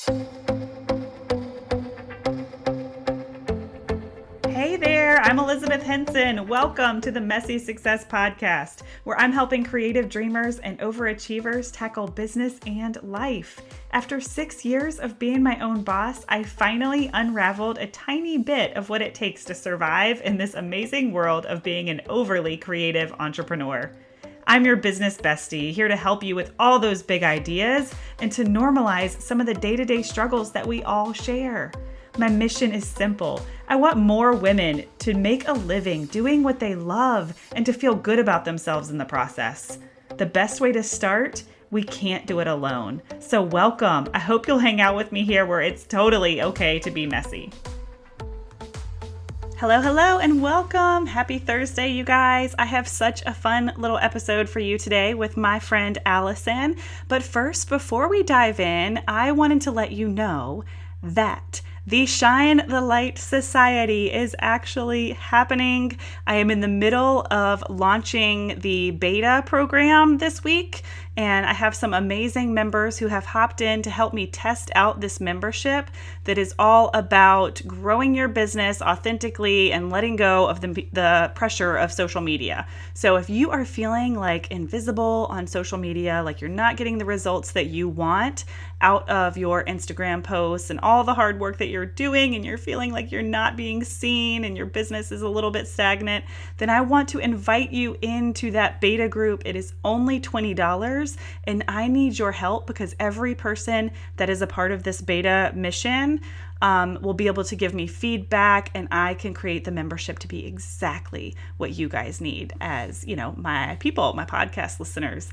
Hey there, I'm Elizabeth Henson. Welcome to the Messy Success Podcast, where I'm helping creative dreamers and overachievers tackle business and life. After 6 years of being my own boss, I finally unraveled a tiny bit of what it takes to survive in this amazing world of being an overly creative entrepreneur. I'm your business bestie, here to help you with all those big ideas and to normalize some of the day-to-day struggles that we all share. My mission is simple. I want more women to make a living doing what they love and to feel good about themselves in the process. The best way to start? We can't do it alone. So welcome. I hope you'll hang out with me here where it's totally okay to be messy. Hello, and welcome. Happy Thursday, you guys. I have such a fun little episode for you today with my friend Alison. But first, before we dive in, I wanted to let you know that the Shine the Light Society is actually happening. I am in the middle of launching the beta program this week, and I have some amazing members who have hopped in to help me test out this membership that is all about growing your business authentically and letting go of the pressure of social media. So if you are feeling like invisible on social media, like you're not getting the results that you want out of your Instagram posts and all the hard work that you're doing, and you're feeling like you're not being seen and your business is a little bit stagnant, then I want to invite you into that beta group. It is only $20. And I need your help because every person that is a part of this beta mission will be able to give me feedback, and I can create the membership to be exactly what you guys need as, my people, my podcast listeners.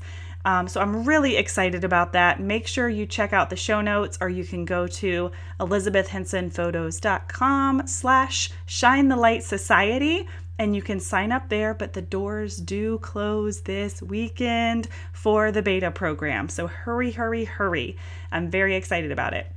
So I'm really excited about that. Make sure you check out the show notes, or you can go to elizabethhensonphotos.com/Shine the Light Society. And you can sign up there, but the doors do close this weekend for the beta program. So hurry. I'm very excited about it.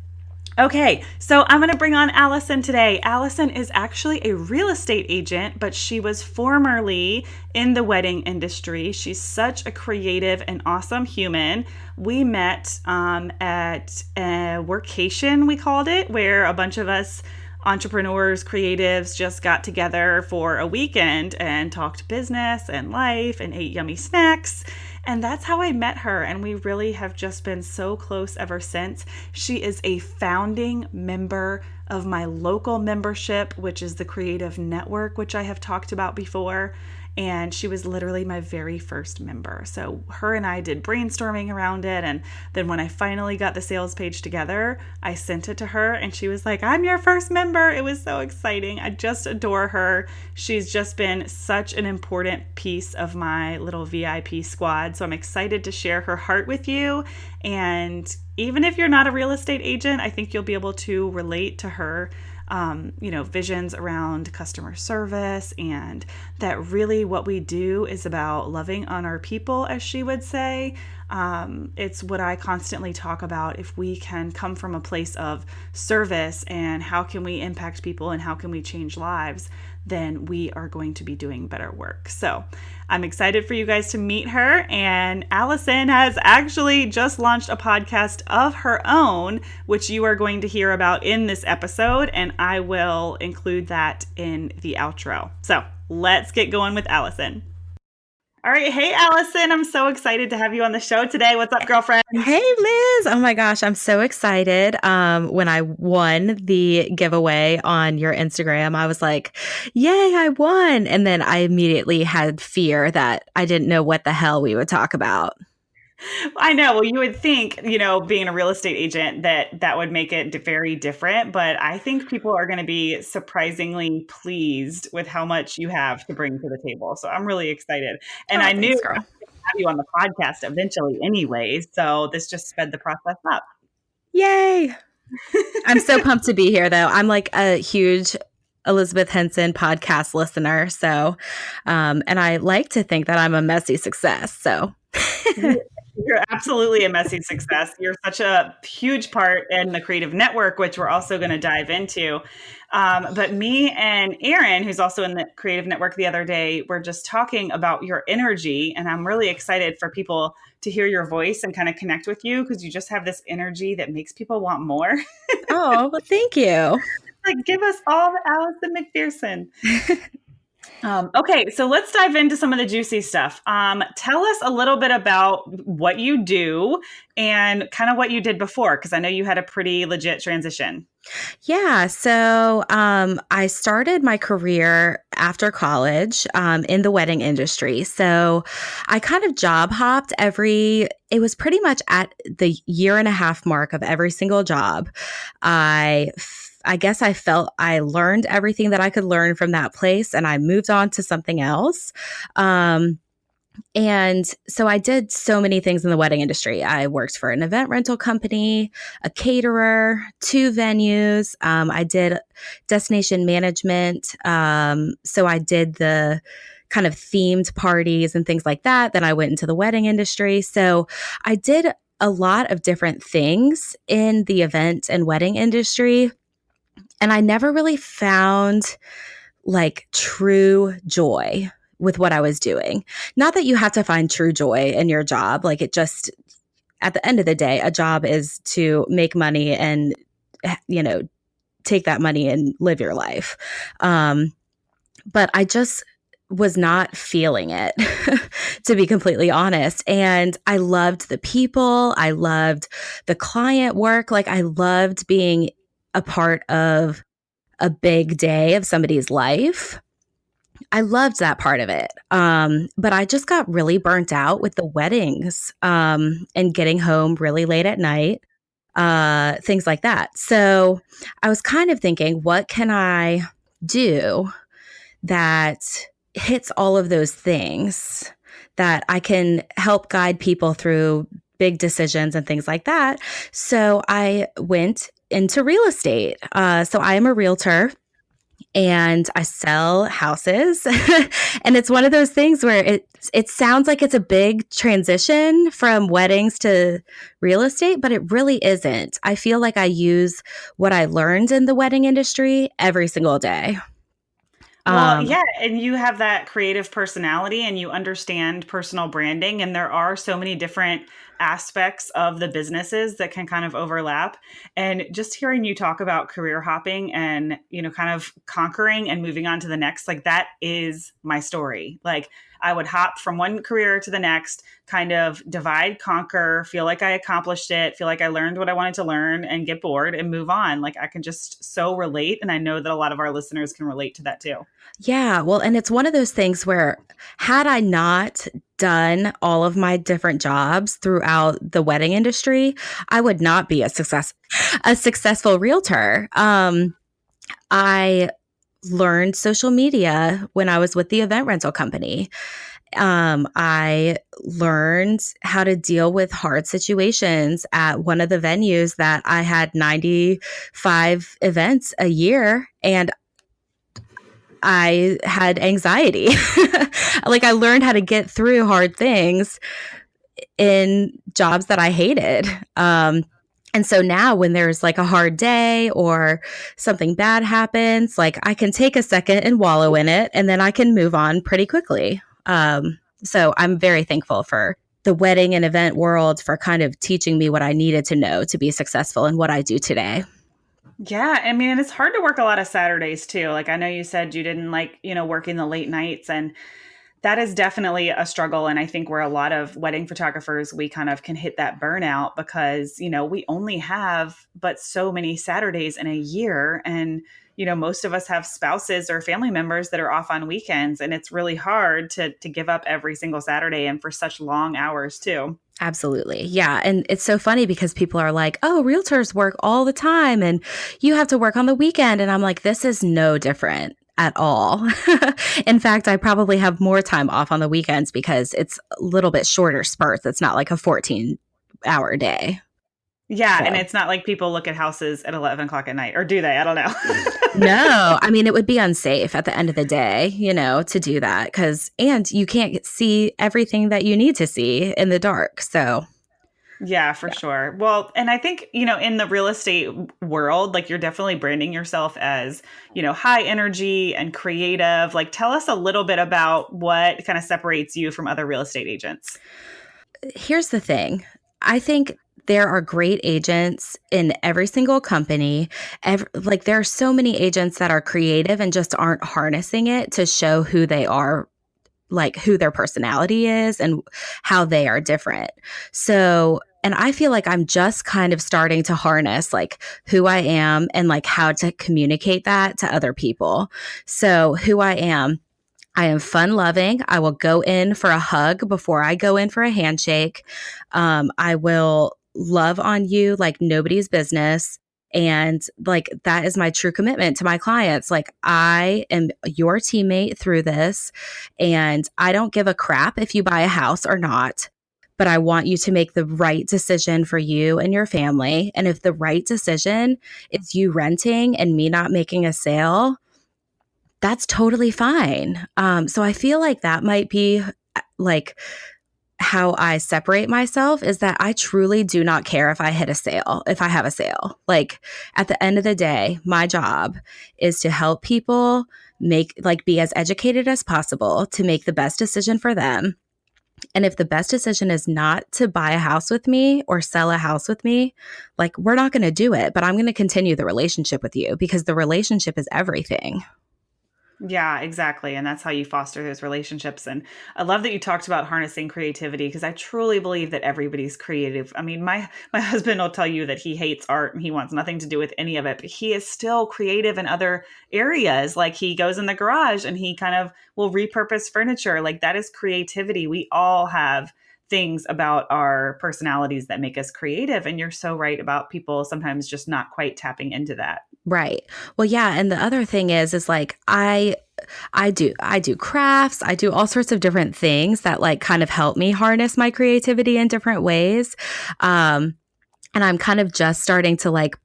Okay, so I'm going to bring on Alison today. Alison is actually a real estate agent, but she was formerly in the wedding industry. She's such a creative and awesome human. We met at a workation, we called it, where a bunch of us entrepreneurs, creatives just got together for a weekend and talked business and life and ate yummy snacks. And that's how I met her. And we really have just been so close ever since. She is a founding member of my local membership, which is the Creative Network, which I have talked about before. And she was literally my very first member. So her and I did brainstorming around it. And then when I finally got the sales page together, I sent it to her and she was like, I'm your first member. It was so exciting. I just adore her. She's just been such an important piece of my little VIP squad. So I'm excited to share her heart with you. And even if you're not a real estate agent, I think you'll be able to relate to her visions around customer service, and that really what we do is about loving on our people, as she would say. It's what I constantly talk about. If we can come from a place of service and how can we impact people and how can we change lives, then we are going to be doing better work. So I'm excited for you guys to meet her. And Alison has actually just launched a podcast of her own, which you are going to hear about in this episode. And I will include that in the outro. So let's get going with Alison. All right. Hey, Alison, I'm so excited to have you on the show today. What's up, girlfriend? Hey, Liz. Oh my gosh, I'm so excited. When I won the giveaway on your Instagram, I was like, yay, I won. And then I immediately had fear that I didn't know what the hell we would talk about. I know. Well, you would think, being a real estate agent, that would make it very different. But I think people are going to be surprisingly pleased with how much you have to bring to the table. So I'm really excited. And I knew Thanks, I girl. was going to have you on the podcast eventually anyway. So this just sped the process up. Yay. I'm so pumped to be here, though. I'm like a huge Elizabeth Henson podcast listener. So, and I like to think that I'm a messy success. So You're absolutely a messy success. You're such a huge part in the creative network, which we're also going to dive into. But me and Aaron, who's also in the creative network the other day, were just talking about your energy. And I'm really excited for people to hear your voice and kind of connect with you because you just have this energy that makes people want more. Oh, well, thank you. Like, give us all the Alison McPherson. Okay, so let's dive into some of the juicy stuff. Tell us a little bit about what you do and kind of what you did before, because I know you had a pretty legit transition. Yeah. So I started my career after college in the wedding industry. So I kind of job hopped it was pretty much at the year and a half mark of every single job. I guess I felt I learned everything that I could learn from that place and I moved on to something else. Um, and so I did so many things in the wedding industry. I worked for an event rental company, a caterer, two venues. I did destination management. So I did the kind of themed parties and things like that. Then I went into the wedding industry. So I did a lot of different things in the event and wedding industry. And I never really found like true joy with what I was doing. Not that you have to find true joy in your job. Like it just, at the end of the day, a job is to make money and, you know, take that money and live your life. But I just was not feeling it, to be completely honest. And I loved the people. I loved the client work. Like I loved being a part of a big day of somebody's life. I loved that part of it. But I just got really burnt out with the weddings and getting home really late at night, things like that. So I was kind of thinking, what can I do that hits all of those things that I can help guide people through big decisions and things like that? So I went into real estate. So I am a realtor and I sell houses. And it's one of those things where it sounds like it's a big transition from weddings to real estate, but it really isn't. I feel like I use what I learned in the wedding industry every single day. Well, Um, yeah, and you have that creative personality and you understand personal branding, and there are so many different aspects of the businesses that can kind of overlap. And just hearing you talk about career hopping and, kind of conquering and moving on to the next, like that is my story. Like I would hop from one career to the next, kind of divide, conquer, feel like I accomplished it, feel like I learned what I wanted to learn and get bored and move on. Like I can just so relate. And I know that a lot of our listeners can relate to that too. yeah, well, and it's one of those things where had I not done all of my different jobs throughout the wedding industry, I would not be a successful realtor. I learned social media when I was with the event rental company. I learned how to deal with hard situations at one of the venues that I had 95 events a year, and I had anxiety. Like I learned how to get through hard things in jobs that I hated. And so now when there's like a hard day or something bad happens, like I can take a second and wallow in it and then I can move on pretty quickly. So I'm very thankful for the wedding and event world for kind of teaching me what I needed to know to be successful in what I do today. Yeah, I mean, and it's hard to work a lot of Saturdays too. Like I know you said you didn't like, working the late nights, and that is definitely a struggle. And I think where a lot of wedding photographers, we kind of can hit that burnout because, we only have but so many Saturdays in a year. And, most of us have spouses or family members that are off on weekends. And it's really hard to give up every single Saturday and for such long hours too. Absolutely. Yeah. And it's so funny because people are like, oh, realtors work all the time and you have to work on the weekend. And I'm like, this is no different at all. In fact, I probably have more time off on the weekends because it's a little bit shorter spurts. It's not like a 14-hour day. Yeah, and So, it's not like people look at houses at 11 o'clock at night, or do they? I don't know. no, I mean, it would be unsafe at the end of the day, to do that and you can't see everything that you need to see in the dark. So, Yeah, for yeah. sure. Well, and I think, in the real estate world, like you're definitely branding yourself as, high energy and creative. Like, tell us a little bit about what kind of separates you from other real estate agents. Here's the thing. I think there are great agents in every single company. Like there are so many agents that are creative and just aren't harnessing it to show who they are, like who their personality is and how they are different. So, and I feel like I'm just kind of starting to harness like who I am and like how to communicate that to other people. So, who I am fun loving. I will go in for a hug before I go in for a handshake. I will love on you like nobody's business. And like that is my true commitment to my clients. Like I am your teammate through this. And I don't give a crap if you buy a house or not. But I want you to make the right decision for you and your family. And if the right decision is you renting and me not making a sale, that's totally fine. So I feel like that might be like how I separate myself is that I truly do not care if I hit a sale, if I have a sale. Like at the end of the day, my job is to help people be as educated as possible to make the best decision for them. And if the best decision is not to buy a house with me or sell a house with me, like we're not going to do it, but I'm going to continue the relationship with you because the relationship is everything. Yeah, exactly. And that's how you foster those relationships. And I love that you talked about harnessing creativity because I truly believe that everybody's creative. I mean, my husband will tell you that he hates art and he wants nothing to do with any of it, but he is still creative in other areas. Like he goes in the garage and he kind of will repurpose furniture. Like that is creativity. We all have things about our personalities that make us creative. And you're so right about people sometimes just not quite tapping into that. Right. Well, yeah, and the other thing is like I do crafts, I do all sorts of different things that like kind of help me harness my creativity in different ways. Um and I'm kind of just starting to like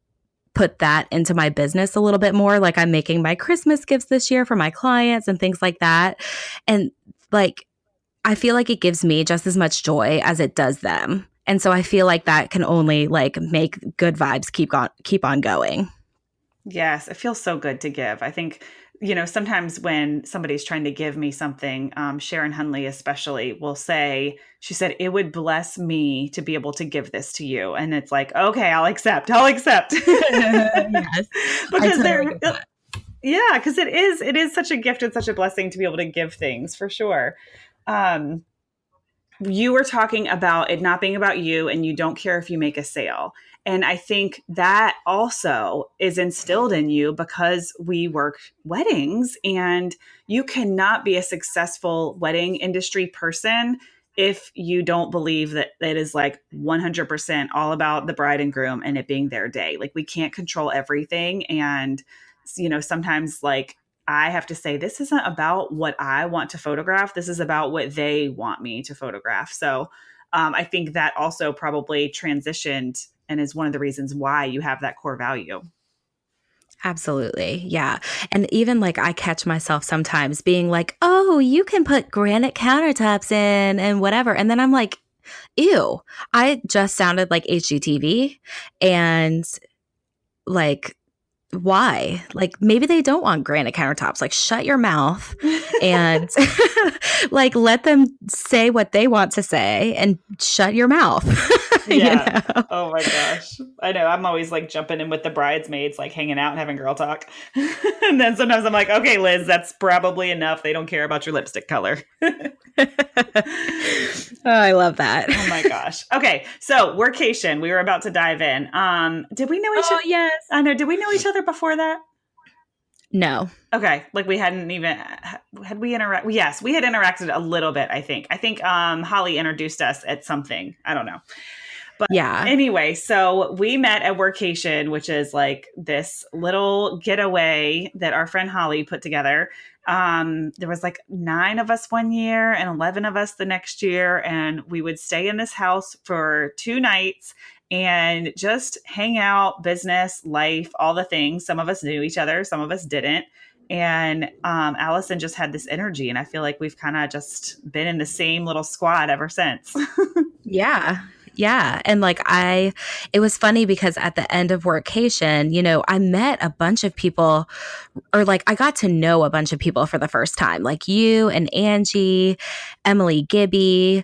put that into my business a little bit more. Like I'm making my Christmas gifts this year for my clients and things like that. And like I feel like it gives me just as much joy as it does them. And so I feel like that can only like make good vibes keep on going. Yes, it feels so good to give. I think, sometimes when somebody's trying to give me something, Sharon Hunley especially will say, she said, it would bless me to be able to give this to you. And it's like, okay, I'll accept. Yes, I Because totally they're, get that. yeah, because it is such a gift and such a blessing to be able to give things for sure. Um, you were talking about it not being about you and you don't care if you make a sale. And I think that also is instilled in you because we work weddings and you cannot be a successful wedding industry person if you don't believe that it is like 100% all about the bride and groom and it being their day. Like we can't control everything. And, sometimes like I have to say, this isn't about what I want to photograph. This is about what they want me to photograph. So I think that also probably transitioned and is one of the reasons why you have that core value. Absolutely. Yeah. And even like I catch myself sometimes being like, oh, you can put granite countertops in and whatever. And then I'm like, ew, I just sounded like HGTV. And like, why? Like, maybe they don't want granite countertops. Like, shut your mouth and like let them say what they want to say and shut your mouth. you Yeah. know? Oh my gosh. I know. I'm always like jumping in with the bridesmaids, like hanging out and having girl talk. And then sometimes I'm like, okay, Liz, that's probably enough. They don't care about your lipstick color. Oh, I love that. Oh my gosh. Okay. So workation, we were about to dive in. Did we know each Oh, yes. I know, did we know each other before that? No. Okay. Like we hadn't even had we interact yes, we had interacted a little bit, I think. I think Holly introduced us at something. I don't know. But Yeah. anyway, so we met at Workation, which is like this little getaway that our friend Holly put together. There was like 9 of us one year and 11 of us the next year. And we would stay in this house for 2 nights. and just hang out, business, life, all the things. Some of us knew each other, some of us didn't. And Allison just had this energy. And I feel like we've kind of just been in the same little squad ever since. Yeah. Yeah. And like it was funny because at the end of workation, I met a bunch of people, or like I got to know a bunch of people for the first time, like you and Angie, Emily Gibby.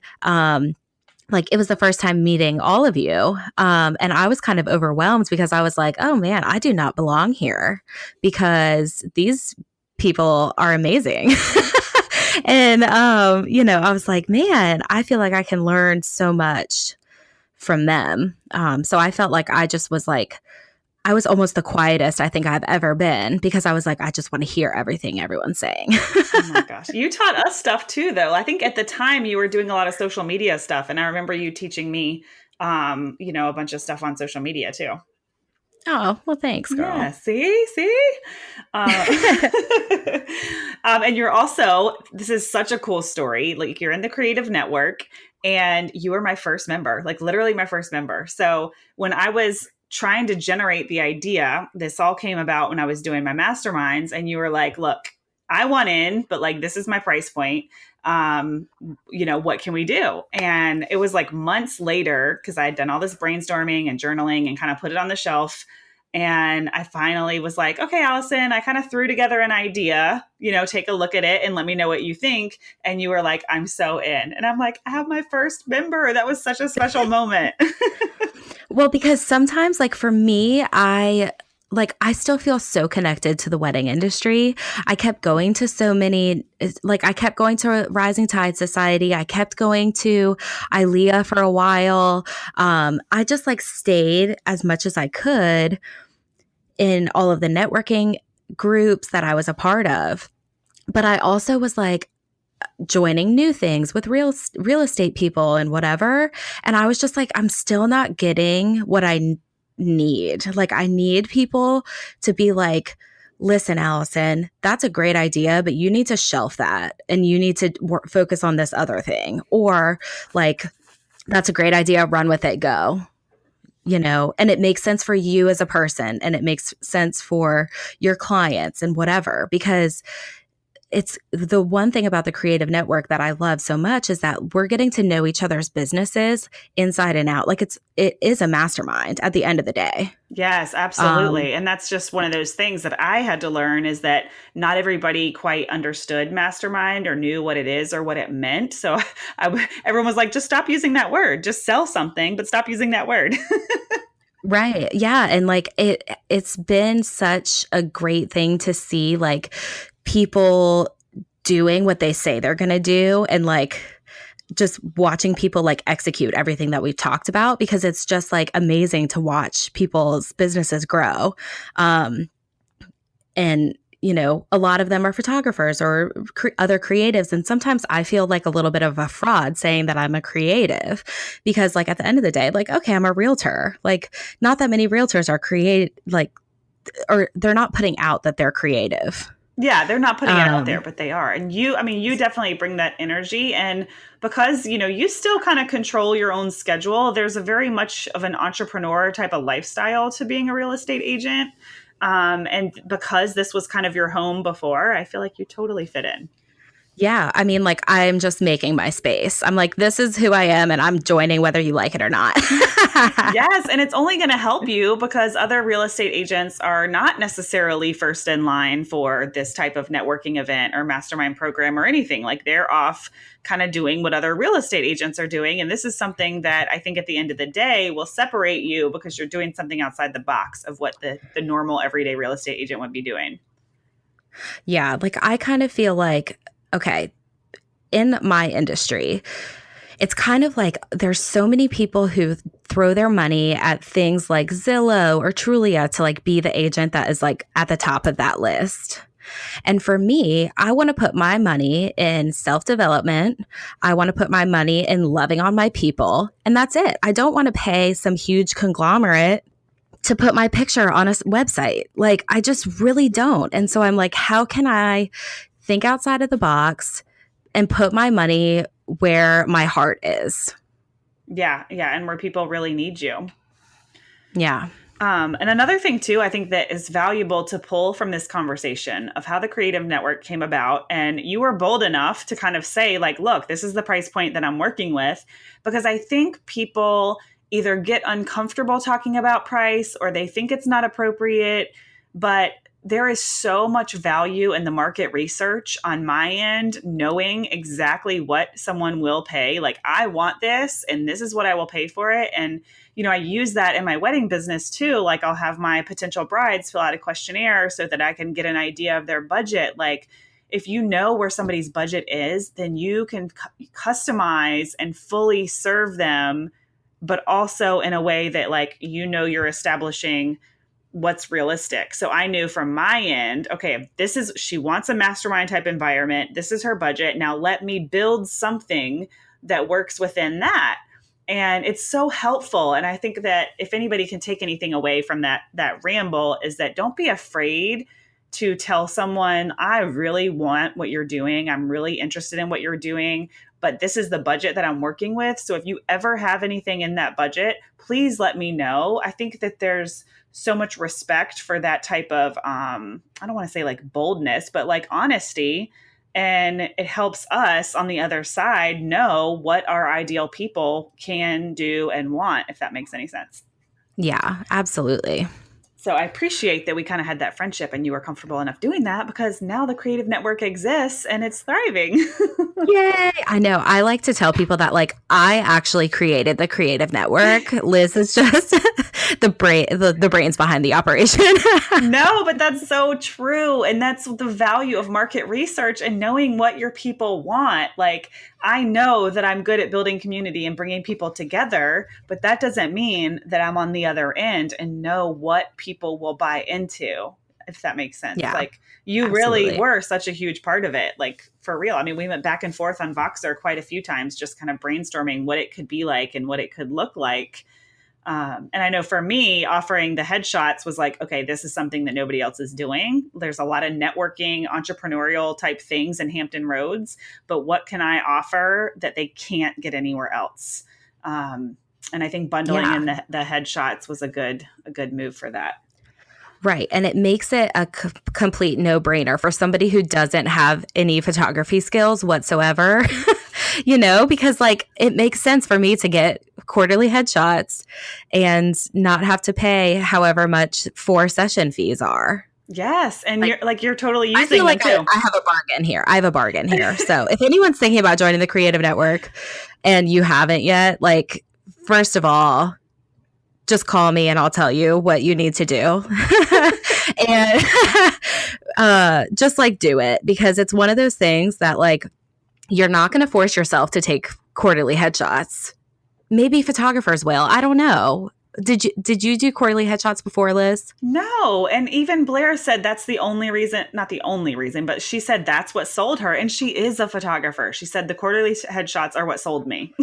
Like it was the first time meeting all of you. And I was kind of overwhelmed because I was like, oh man, I do not belong here because these people are amazing. And, I was like, man, I feel like I can learn so much from them. So I felt like I was almost the quietest I think I've ever been because I was like, I just want to hear everything everyone's saying. Oh my gosh. You taught us stuff too, though. I think at the time you were doing a lot of social media stuff. And I remember you teaching me, a bunch of stuff on social media too. Oh, well, thanks, Yeah. girl. See? Uh, and you're also, this is such a cool story. Like you're in the creative network and you were my first member, like literally my first member. So when I was trying to generate the idea, this all came about when I was doing my masterminds and you were like, look, I want in, but like, this is my price point. What can we do? And it was like months later, because I had done all this brainstorming and journaling and kind of put it on the shelf. And I finally was like, okay, Allison, I kind of threw together an idea, take a look at it and let me know what you think. And you were like, I'm so in. And I'm like, I have my first member. That was such a special moment. Well, because sometimes, like for me, I still feel so connected to the wedding industry. I kept going to so many, like I kept going to Rising Tide Society. I kept going to ILEA for a while. I just like stayed as much as I could in all of the networking groups that I was a part of. But I also was like joining new things with real estate people and whatever. And I was just like, I'm still not getting what I need. Like, I need people to be like, listen, Allison, that's a great idea, but you need to shelf that and you need to focus on this other thing. Or like, that's a great idea, run with it, go. And it makes sense for you as a person and it makes sense for your clients and whatever, because it's the one thing about the creative network that I love so much is that we're getting to know each other's businesses inside and out. Like it is a mastermind at the end of the day. Yes, absolutely. And that's just one of those things that I had to learn is that not everybody quite understood mastermind or knew what it is or what it meant. So everyone was like, just stop using that word, just sell something, but stop using that word. Right. Yeah. And like it's been such a great thing to see like people doing what they say they're going to do and like just watching people like execute everything that we've talked about, because it's just like amazing to watch people's businesses grow. And a lot of them are photographers or other creatives. And sometimes I feel like a little bit of a fraud saying that I'm a creative because like at the end of the day, like, okay, I'm a realtor. Like not that many realtors are or they're not putting out that they're creative. Yeah, they're not putting it out there, but they are. And you definitely bring that energy. And because, you still kind of control your own schedule, there's a very much of an entrepreneur type of lifestyle to being a real estate agent. And because this was kind of your home before, I feel like you totally fit in. Yeah. I mean, like, I'm just making my space. I'm like, this is who I am, and I'm joining whether you like it or not. Yes. And it's only going to help you because other real estate agents are not necessarily first in line for this type of networking event or mastermind program or anything. Like they're off kind of doing what other real estate agents are doing. And this is something that I think at the end of the day will separate you because you're doing something outside the box of what the normal everyday real estate agent would be doing. Yeah. Like, I kind of feel like, okay, in my industry, it's kind of like there's so many people who throw their money at things like Zillow or Trulia to like be the agent that is like at the top of that list. And for me, I want to put my money in self-development. I want to put my money in loving on my people. And that's it. I don't want to pay some huge conglomerate to put my picture on a website. Like, I just really don't. And so I'm like, how can I think outside of the box and put my money where my heart is? Yeah. Yeah. And where people really need you. Yeah. And another thing too, I think that is valuable to pull from this conversation of how the Creative Network came about. And you were bold enough to kind of say, like, look, this is the price point that I'm working with, because I think people either get uncomfortable talking about price or they think it's not appropriate. But there is so much value in the market research on my end, knowing exactly what someone will pay. Like, I want this, and this is what I will pay for it. And I use that in my wedding business too. Like, I'll have my potential brides fill out a questionnaire so that I can get an idea of their budget. Like, if you know where somebody's budget is, then you can customize and fully serve them, but also in a way that, like, you're establishing what's realistic. So I knew from my end, okay, she wants a mastermind type environment. This is her budget. Now let me build something that works within that. And it's so helpful. And I think that if anybody can take anything away from that ramble, is that don't be afraid to tell someone, I really want what you're doing. I'm really interested in what you're doing, but this is the budget that I'm working with. So if you ever have anything in that budget, please let me know. I think that there's so much respect for that type of, I don't want to say like boldness, but like honesty. And it helps us on the other side know what our ideal people can do and want, if that makes any sense. Yeah, absolutely. So I appreciate that we kind of had that friendship and you were comfortable enough doing that, because now the Creative Network exists and it's thriving. Yay. I know. I like to tell people that, like, I actually created the Creative Network. Liz is just the brains behind the operation. No, but that's so true. And that's the value of market research and knowing what your people want. Like, I know that I'm good at building community and bringing people together, but that doesn't mean that I'm on the other end and know what people will buy into, if that makes sense. Yeah, like, you absolutely. really were such a huge part of it. Like, for real. I mean, we went back and forth on Voxer quite a few times, just kind of brainstorming what it could be like and what it could look like. And I know for me, offering the headshots was like, okay, this is something that nobody else is doing. There's a lot of networking, entrepreneurial type things in Hampton Roads, but what can I offer that they can't get anywhere else? And I think bundling in the headshots was a good move for that. Right. And it makes it a complete no-brainer for somebody who doesn't have any photography skills whatsoever, because like it makes sense for me to get quarterly headshots and not have to pay however much 4 session fees are. Yes. And you're totally using I feel like them too. I have a bargain here. So if anyone's thinking about joining the Creative Network and you haven't yet, like, first of all, just call me and I'll tell you what you need to do. And just like do it, because it's one of those things that, like, you're not going to force yourself to take quarterly headshots. Maybe photographers will. I don't know. Did you do quarterly headshots before, Liz? No. And even Blair said that's the only reason, not the only reason, but she said that's what sold her. And she is a photographer. She said the quarterly headshots are what sold me.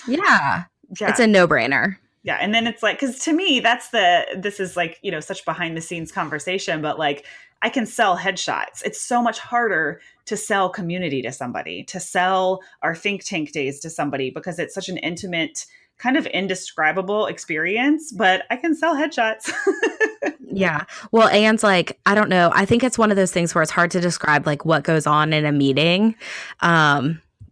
Yeah. It's a no-brainer. Yeah. And then it's like, because to me, this is like, such behind the scenes conversation, but like, I can sell headshots. It's so much harder to sell community to somebody, to sell our think tank days to somebody, because it's such an intimate, kind of indescribable experience, but I can sell headshots. Yeah. Well, and like, I don't know. I think it's one of those things where it's hard to describe like what goes on in a meeting,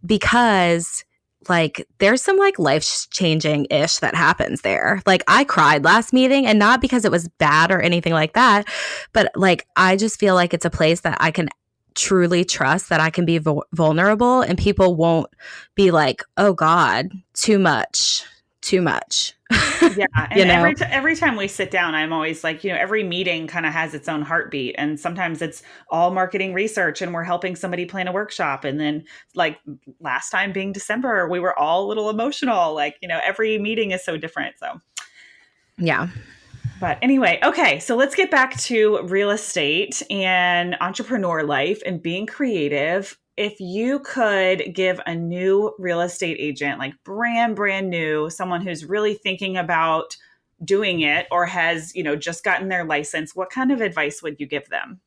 because like there's some like life-changing ish that happens there. Like, I cried last meeting, and not because it was bad or anything like that, but like I just feel like it's a place that I can truly trust, that I can be vulnerable, and people won't be like, oh God, too much. Yeah. And every time we sit down, I'm always like, every meeting kind of has its own heartbeat. And sometimes it's all marketing research and we're helping somebody plan a workshop. And then, like, last time being December, we were all a little emotional. Like, every meeting is so different. So, yeah. But anyway, okay, so let's get back to real estate and entrepreneur life and being creative. If you could give a new real estate agent, like brand new, someone who's really thinking about doing it or has, just gotten their license, what kind of advice would you give them?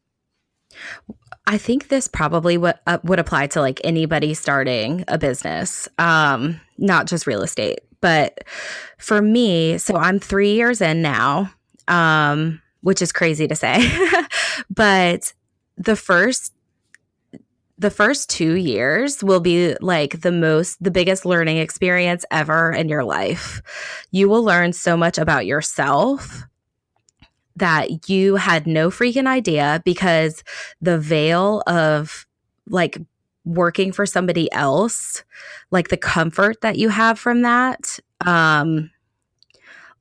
I think this probably would apply to like anybody starting a business, not just real estate. But for me, so I'm 3 years in now, which is crazy to say. But the first the first 2 years will be like the biggest learning experience ever in your life. You will learn so much about yourself that you had no freaking idea, because the veil of like working for somebody else, like the comfort that you have from that,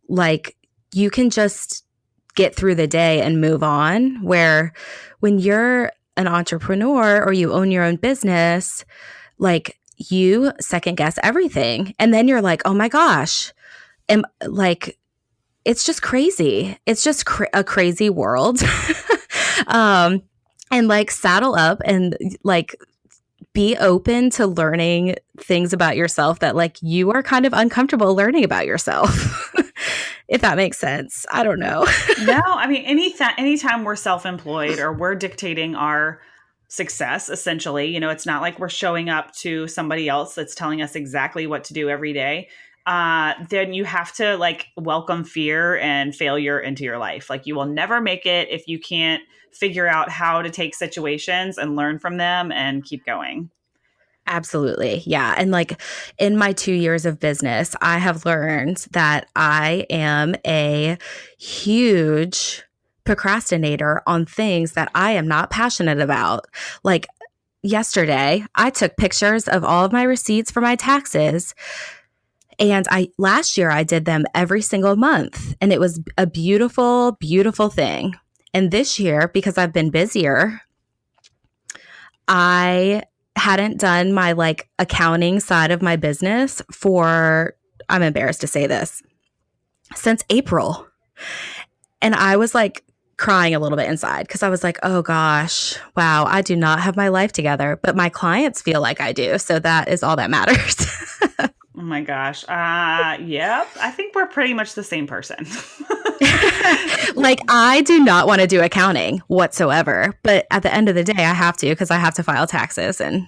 like you can just get through the day and move on. Where when you're an entrepreneur or you own your own business, like you second guess everything. And then you're like, oh my gosh, like, it's just crazy. It's just a crazy world. um, and like saddle up and like be open to learning things about yourself that like you are kind of uncomfortable learning about yourself. If that makes sense. I don't know. No, I mean, anytime we're self-employed or we're dictating our success, essentially, it's not like we're showing up to somebody else that's telling us exactly what to do every day. Then you have to like welcome fear and failure into your life. Like you will never make it if you can't figure out how to take situations and learn from them and keep going. Absolutely. Yeah. And like in my 2 years of business, I have learned that I am a huge procrastinator on things that I am not passionate about. Like yesterday, I took pictures of all of my receipts for my taxes. And last year I did them every single month, and it was a beautiful, beautiful thing. And this year, because I've been busier, I hadn't done my like accounting side of my business for, I'm embarrassed to say this, since April. And I was like crying a little bit inside because I was like, oh gosh, wow, I do not have my life together, but my clients feel like I do. So that is all that matters. Oh my gosh. Yep. I think we're pretty much the same person. Like I do not want to do accounting whatsoever, but at the end of the day, I have to, because I have to file taxes. And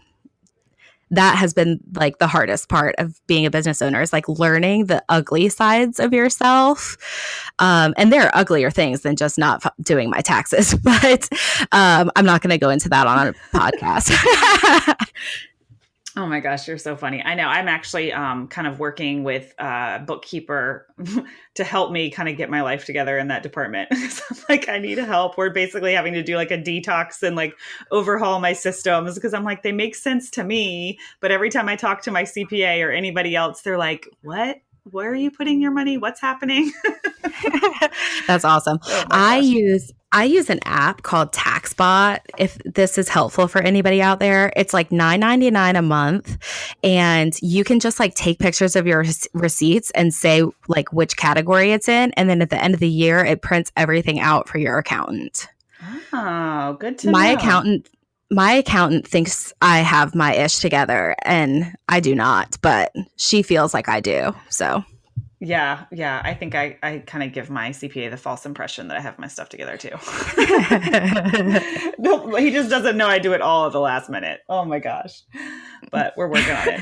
that has been like the hardest part of being a business owner, is like learning the ugly sides of yourself. And there are uglier things than just not doing my taxes, but I'm not going to go into that on a podcast. Oh my gosh, you're so funny. I know. I'm actually kind of working with a bookkeeper to help me kind of get my life together in that department. So I'm like, I need help. We're basically having to do like a detox and like overhaul my systems, because I'm like, they make sense to me. But every time I talk to my CPA or anybody else, they're like, what? Where are you putting your money? What's happening? That's awesome. Oh I use an app called TaxBot. If this is helpful for anybody out there, it's like $9.99 a month, and you can just like take pictures of your receipts and say like which category it's in, and then at the end of the year, it prints everything out for your accountant. Oh, good to My know. My accountant thinks I have my ish together, and I do not, but she feels like I do. So Yeah. I think I kind of give my CPA the false impression that I have my stuff together too. No, he just doesn't know I do it all at the last minute. Oh my gosh. But we're working on it.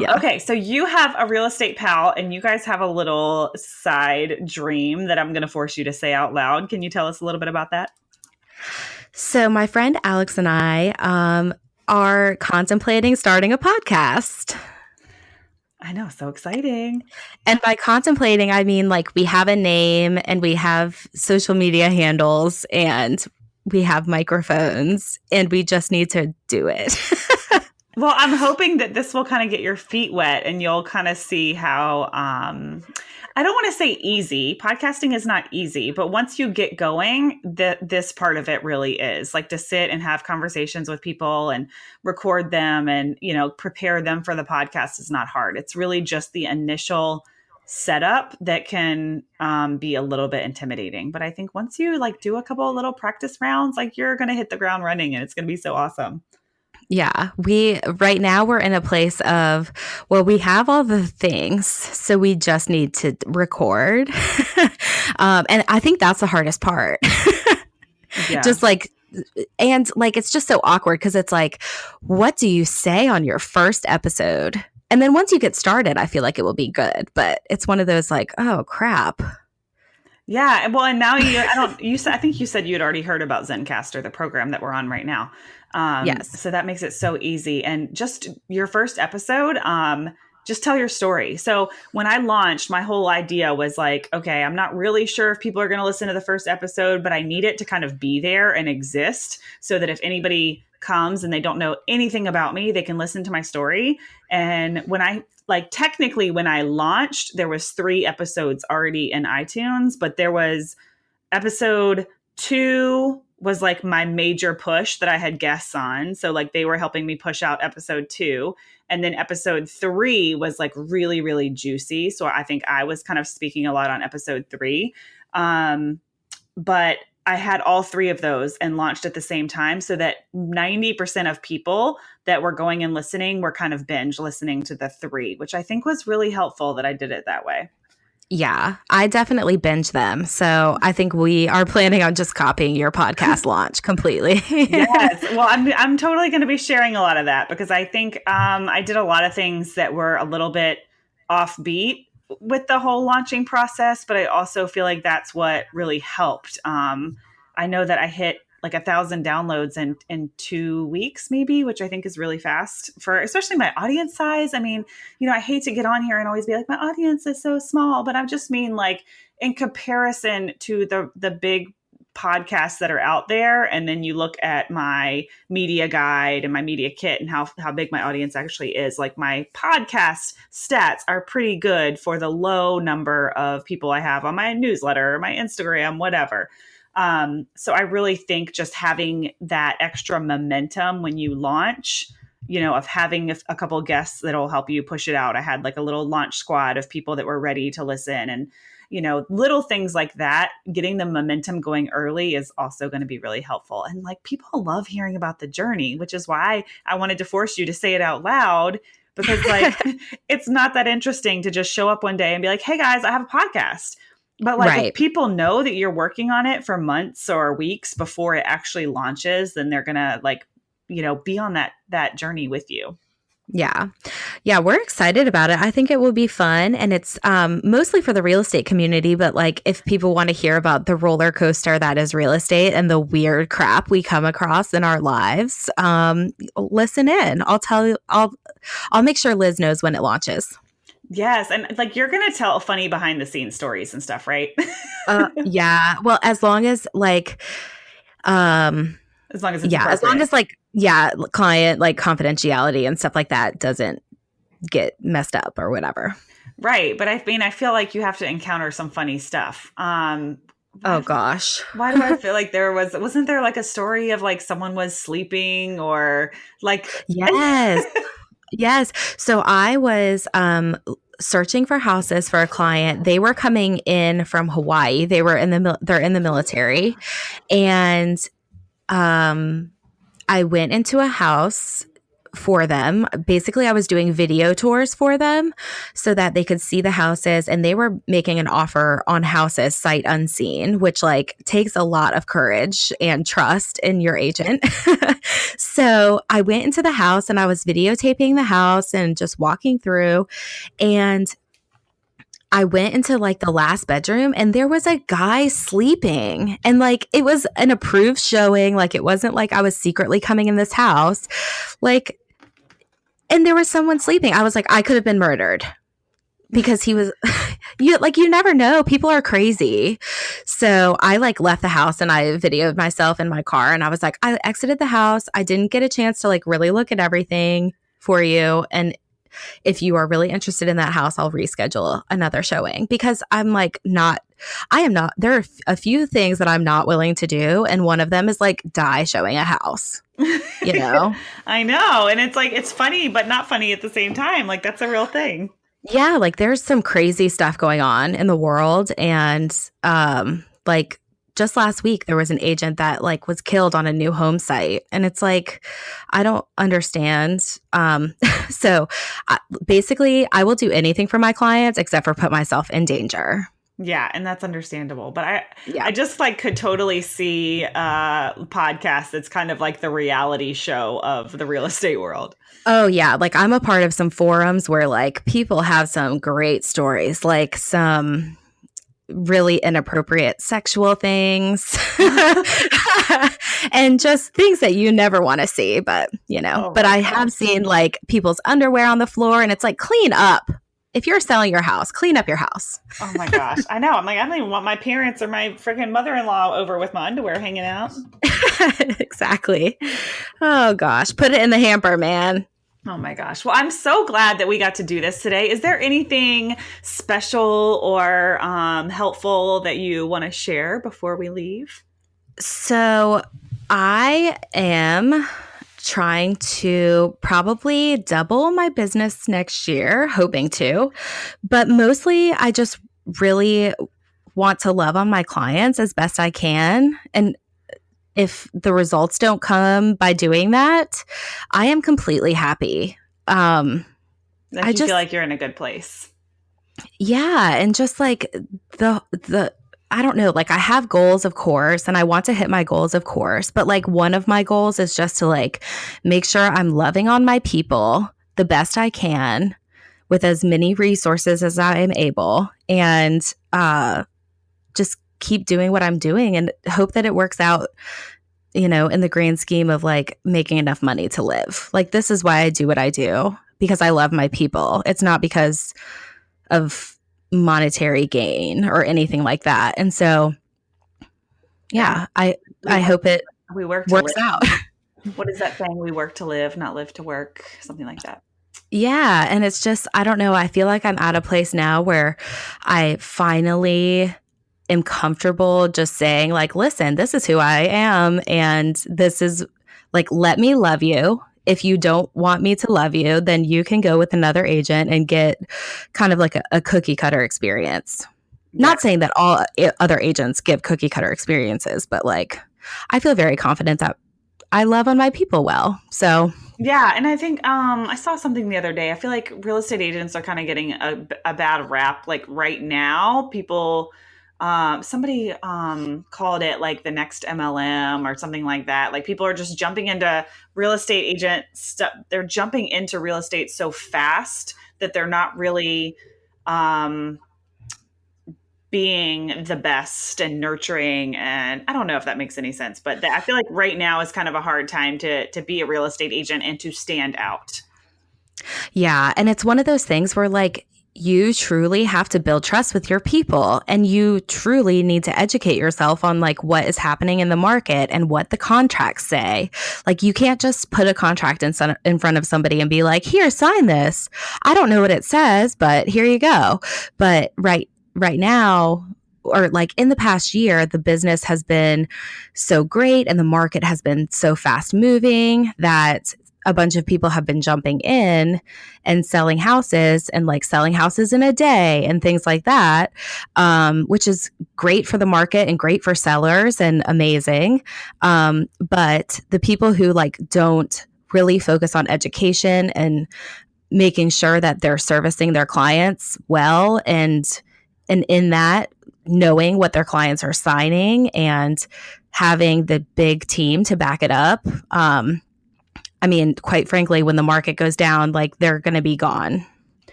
yeah. Okay, so you have a real estate pal, and you guys have a little side dream that I'm going to force you to say out loud. Can you tell us a little bit about that? So my friend Alex and I are contemplating starting a podcast. I know, so exciting. And by contemplating, I mean like we have a name and we have social media handles and we have microphones, and we just need to do it. Well, I'm hoping that this will kind of get your feet wet and you'll kind of see how, I don't want to say easy. Podcasting is not easy, but once you get going, this part of it really is. Like to sit and have conversations with people and record them and, prepare them for the podcast is not hard. It's really just the initial setup that can be a little bit intimidating. But I think once you like do a couple of little practice rounds, like you're going to hit the ground running and it's going to be so awesome. Yeah, right now we're in a place of, well, we have all the things, so we just need to record. And I think that's the hardest part. Yeah. Just like, and like, it's just so awkward because it's like, what do you say on your first episode? And then once you get started, I feel like it will be good. But it's one of those like, oh crap. Yeah, well, and now I don't, you said, I think you said you had already heard about Zencaster, the program that we're on right now. Yes. So that makes it so easy. And just your first episode, just tell your story. So when I launched, my whole idea was like, okay, I'm not really sure if people are going to listen to the first episode, but I need it to kind of be there and exist so that if anybody comes and they don't know anything about me, they can listen to my story. And when I like technically when I launched, there was 3 episodes already in iTunes, but there was episode 2 was like my major push that I had guests on. So like they were helping me push out episode 2. And then episode 3 was like really, really juicy. So I think I was kind of speaking a lot on episode 3. But I had all 3 of those and launched at the same time so that 90% of people that were going and listening were kind of binge listening to the 3, which I think was really helpful that I did it that way. Yeah, I definitely binge them. So I think we are planning on just copying your podcast launch completely. Yes. Well, I'm totally going to be sharing a lot of that because I think I did a lot of things that were a little bit offbeat with the whole launching process, but I also feel like that's what really helped. I know that I hit like 1,000 downloads in 2 weeks, maybe, which I think is really fast for especially my audience size. I mean, I hate to get on here and always be like, my audience is so small, but I just mean like in comparison to the big podcasts that are out there. And then you look at my media guide and my media kit and how big my audience actually is. Like my podcast stats are pretty good for the low number of people I have on my newsletter or my Instagram, whatever. So I really think just having that extra momentum when you launch, of having a couple guests that'll help you push it out. I had like a little launch squad of people that were ready to listen and, little things like that, getting the momentum going early is also going to be really helpful. And like people love hearing about the journey, which is why I wanted to force you to say it out loud because like it's not that interesting to just show up one day and be like, hey guys, I have a podcast. But like Right. if people know that you're working on it for months or weeks before it actually launches, then they're going to like, be on that journey with you. Yeah. Yeah, we're excited about it. I think it will be fun. And it's mostly for the real estate community. But like if people want to hear about the roller coaster that is real estate and the weird crap we come across in our lives, listen in. I'll make sure Liz knows when it launches. Yes. And like you're going to tell funny behind the scenes stories and stuff, right? Yeah. Well, as long as like, as long as it's as long as like, client like confidentiality and stuff like that doesn't get messed up or whatever. Right. But I mean, I feel like you have to encounter some funny stuff. Oh gosh. Why do I feel like wasn't there like a story of like someone was sleeping or like Yes. Yes. So I was searching for houses for a client. They were coming in from Hawaii. They're in the military. And I went into a house for them. Basically, I was doing video tours for them so that they could see the houses, and they were making an offer on houses sight unseen, which like takes a lot of courage and trust in your agent. So I went into the house and I was videotaping the house and just walking through, and I went into like the last bedroom and there was a guy sleeping, and like it was an approved showing. Like it wasn't like I was secretly coming in this house. Like, and there was someone sleeping. I was like, I could have been murdered because he was you never know. People are crazy. So I like left the house and I videoed myself in my car, and I was like, I exited the house. I didn't get a chance to like really look at everything for you. And if you are really interested in that house, I'll reschedule another showing because I am not, there are a few things that I'm not willing to do. And one of them is like die showing a house, I know. And it's like, it's funny, but not funny at the same time. Like that's a real thing. Yeah. Like there's some crazy stuff going on in the world. And like just last week, there was an agent that like was killed on a new home site. And it's like, I don't understand. So basically, I will do anything for my clients except for put myself in danger. Yeah, and that's understandable. But I Yeah. I just like could totally see a podcast that's kind of like the reality show of the real estate world. Oh yeah, like I'm a part of some forums where like people have some great stories, like some really inappropriate sexual things and just things that you never want to see, but Oh but my I gosh. have seen like people's underwear on the floor and it's like clean up. If you're selling your house, clean up your house. Oh my gosh. I know. I'm like, I don't even want my parents or my freaking mother-in-law over with my underwear hanging out. Exactly. Oh gosh, put it in the hamper, man. Oh my gosh. Well, I'm so glad that we got to do this today. Is there anything special or helpful that you want to share before we leave? So I am trying to probably double my business next year, hoping to. But mostly, I just really want to love on my clients as best I can. And if the results don't come by doing that, I am completely happy. Like I you feel just, like you're in a good place. yeah. And just like the, I don't know, like I have goals, of course, and I want to hit my goals, of course. But like one of my goals is just to like make sure I'm loving on my people the best I can with as many resources as I am able and just keep doing what I'm doing and hope that it works out, in the grand scheme of like making enough money to live. Like, this is why I do what I do because I love my people. It's not because of monetary gain or anything like that. And so, Yeah. yeah, I, We I work, hope it we work to works live. out. What is that saying? We work to live, not live to work. Something like that. Yeah. And it's just, I don't know. I feel like I'm at a place now where I finally am comfortable just saying, like, listen, this is who I am. And this is like, let me love you. If you don't want me to love you, then you can go with another agent and get kind of like a cookie cutter experience. Yeah. Not saying that all other agents give cookie cutter experiences, but like, I feel very confident that I love on my people well. So, Yeah, and I think I saw something the other day. I feel like real estate agents are kind of getting a bad rap. Like right now, people, somebody called it like the next MLM or something like that. Like people are just jumping into real estate agent stuff. They're jumping into real estate so fast that they're not really um, being the best and nurturing. And I don't know if that makes any sense, but I feel like right now is kind of a hard time to be a real estate agent and to stand out. yeah. And it's one of those things where, like, you truly have to build trust with your people and you truly need to educate yourself on like what is happening in the market and what the contracts say. Like, you can't just put a contract in front of somebody and be like, here, sign this. I don't know what it says, but here you go. But right now, or like in the past year, the business has been so great and the market has been so fast moving that a bunch of people have been jumping in and selling houses and like selling houses in a day and things like that, which is great for the market and great for sellers and amazing. But the people who like don't really focus on education and making sure that they're servicing their clients well and in that knowing what their clients are signing and having the big team to back it up. I mean, quite frankly, when the market goes down, like they're going to be gone.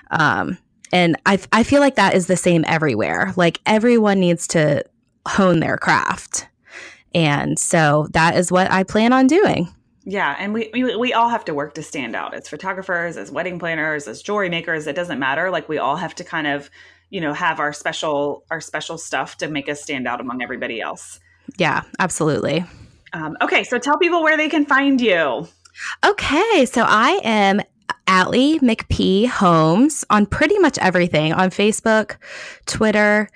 And I feel like that is the same everywhere. Like everyone needs to hone their craft. And so that is what I plan on doing. Yeah, and we all have to work to stand out as photographers, as wedding planners, as jewelry makers. It doesn't matter. Like we all have to kind of, have our special stuff to make us stand out among everybody else. Yeah, absolutely. Okay, so tell people where they can find you. Okay, so I am Allie McP Homes on pretty much everything on Facebook, Twitter,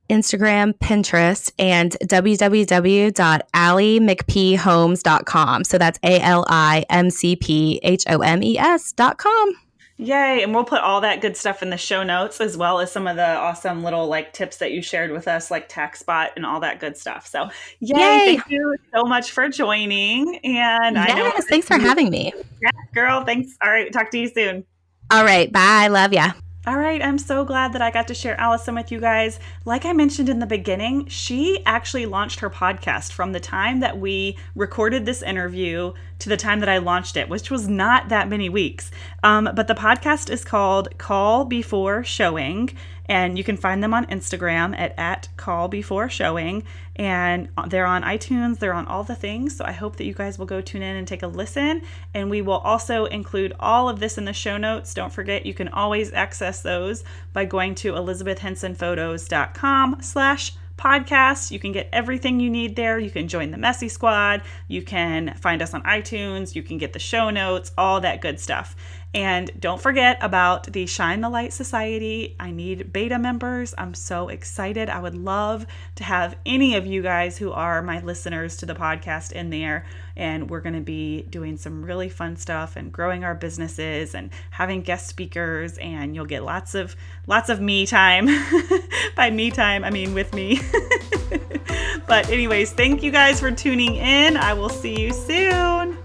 Instagram, Pinterest, and www.alliemcphomes.com. So that's ALIMCPHOMES.com. Yay. And we'll put all that good stuff in the show notes as well as some of the awesome little like tips that you shared with us, like tax spot and all that good stuff. So yay. Yay. Thank you so much for joining. And I know Yes, thanks for having me. yeah, girl, thanks. All right. Talk to you soon. All right, bye. Love ya. All right, I'm so glad that I got to share Alison with you guys. Like I mentioned in the beginning, she actually launched her podcast from the time that we recorded this interview to the time that I launched it, which was not that many weeks. But the podcast is called Call Before Showing, and you can find them on Instagram at Call Before Showing, and they're on iTunes, they're on all the things. So I hope that you guys will go tune in and take a listen. And we will also include all of this in the show notes. Don't forget, you can always access those by going to elizabethhensonphotos.com/podcast. You can get everything you need there. You can join the Messy Squad. You can find us on iTunes. You can get the show notes, all that good stuff. And don't forget about the Shine the Light Society. I need beta members. I'm so excited. I would love to have any of you guys who are my listeners to the podcast in there. And we're going to be doing some really fun stuff and growing our businesses and having guest speakers, and you'll get lots of me time. By me time, I mean with me. But anyways, thank you guys for tuning in. I will see you soon.